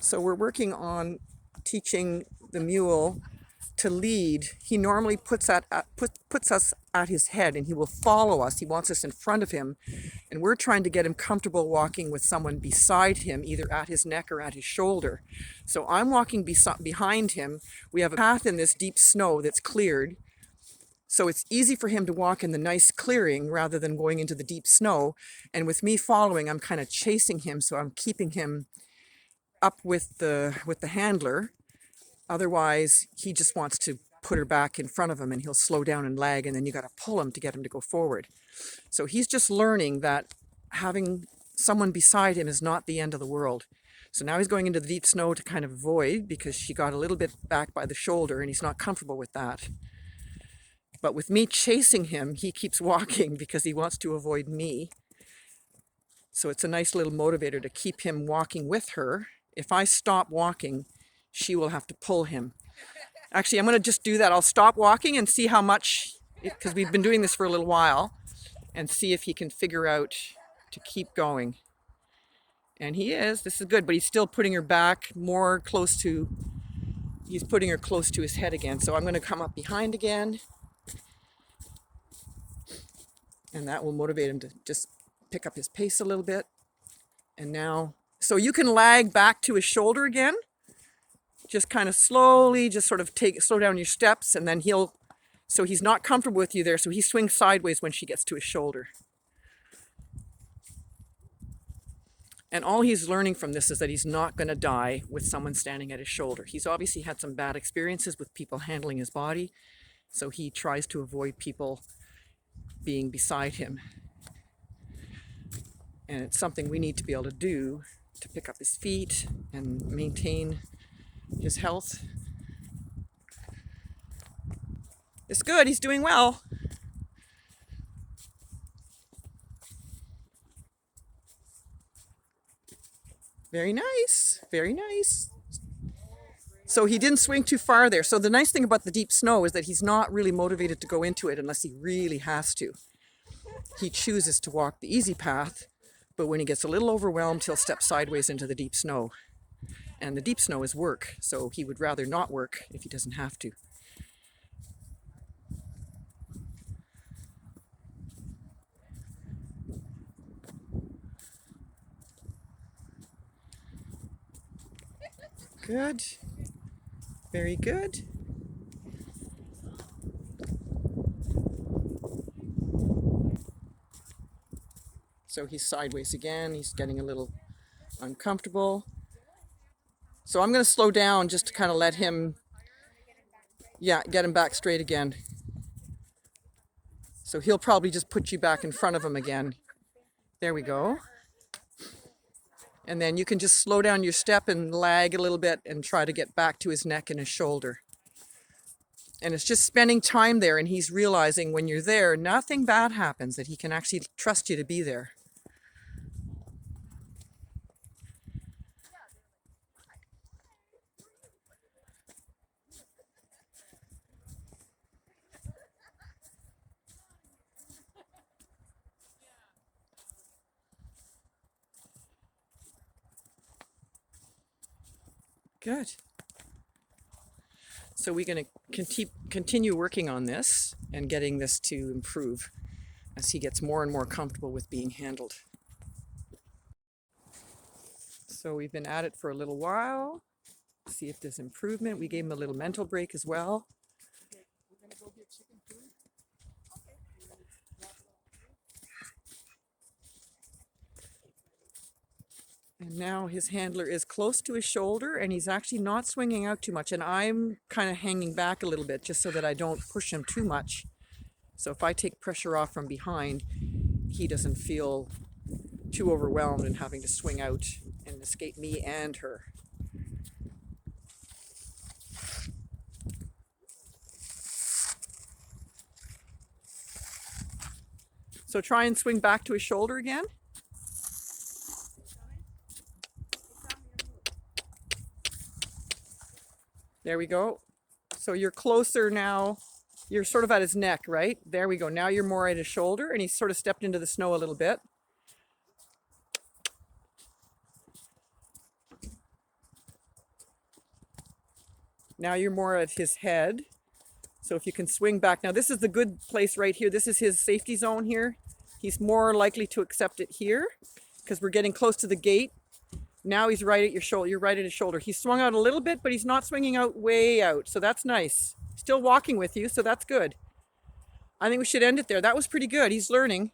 So we're working on teaching the mule to lead. He normally puts us at his head and he will follow us. He wants us in front of him. And we're trying to get him comfortable walking with someone beside him, either at his neck or at his shoulder. So I'm walking behind him. We have a path in this deep snow that's cleared. So it's easy for him to walk in the nice clearing rather than going into the deep snow. And with me following, I'm kind of chasing him. So I'm keeping him up with the handler. Otherwise, he just wants to put her back in front of him and he'll slow down and lag, and then you got to pull him to get him to go forward. So he's just learning that having someone beside him is not the end of the world. So now he's going into the deep snow to kind of avoid, because she got a little bit back by the shoulder and he's not comfortable with that. But with me chasing him, he keeps walking because he wants to avoid me. So it's a nice little motivator to keep him walking with her. If I stop walking, she will have to pull him. Actually, I'm going to just do that. I'll stop walking and see how much, because we've been doing this for a little while, and see if he can figure out to keep going. And he is. This is good, but he's still putting her back more close to, he's putting her close to his head again. So I'm going to come up behind again. And that will motivate him to just pick up his pace a little bit. And now, so you can lag back to his shoulder again. Just kind of slowly, just sort of slow down your steps, and then so he's not comfortable with you there, so he swings sideways when she gets to his shoulder. And all he's learning from this is that he's not going to die with someone standing at his shoulder. He's obviously had some bad experiences with people handling his body, so he tries to avoid people being beside him. And it's something we need to be able to do to pick up his feet and maintain his health. It's good, he's doing well. Very nice, very nice. So he didn't swing too far there. So the nice thing about the deep snow is that he's not really motivated to go into it unless he really has to. He chooses to walk the easy path, but when he gets a little overwhelmed, he'll step sideways into the deep snow. And the deep snow is work, so he would rather not work if he doesn't have to. Good. Very good. So he's sideways again. He's getting a little uncomfortable. So I'm going to slow down just to kind of let him, get him back straight again. So he'll probably just put you back in front of him again. There we go. And then you can just slow down your step and lag a little bit and try to get back to his neck and his shoulder. And it's just spending time there, and he's realizing when you're there, nothing bad happens, that he can actually trust you to be there. Good. So we're going to continue working on this and getting this to improve as he gets more and more comfortable with being handled. So we've been at it for a little while. See if there's improvement. We gave him a little mental break as well. We're gonna go get chicken food. And now his handler is close to his shoulder, and he's actually not swinging out too much. And I'm kind of hanging back a little bit just so that I don't push him too much. So if I take pressure off from behind, he doesn't feel too overwhelmed and having to swing out and escape me and her. So try and swing back to his shoulder again. There we go. So you're closer now. You're sort of at his neck, right? There we go. Now you're more at his shoulder, and he's sort of stepped into the snow a little bit. Now you're more at his head. So if you can swing back. Now this is the good place right here. This is his safety zone here. He's more likely to accept it here because we're getting close to the gate. Now he's right at your shoulder. You're right at his shoulder. He's swung out a little bit, but he's not swinging out way out. So that's nice. Still walking with you, so that's good. I think we should end it there. That was pretty good. He's learning.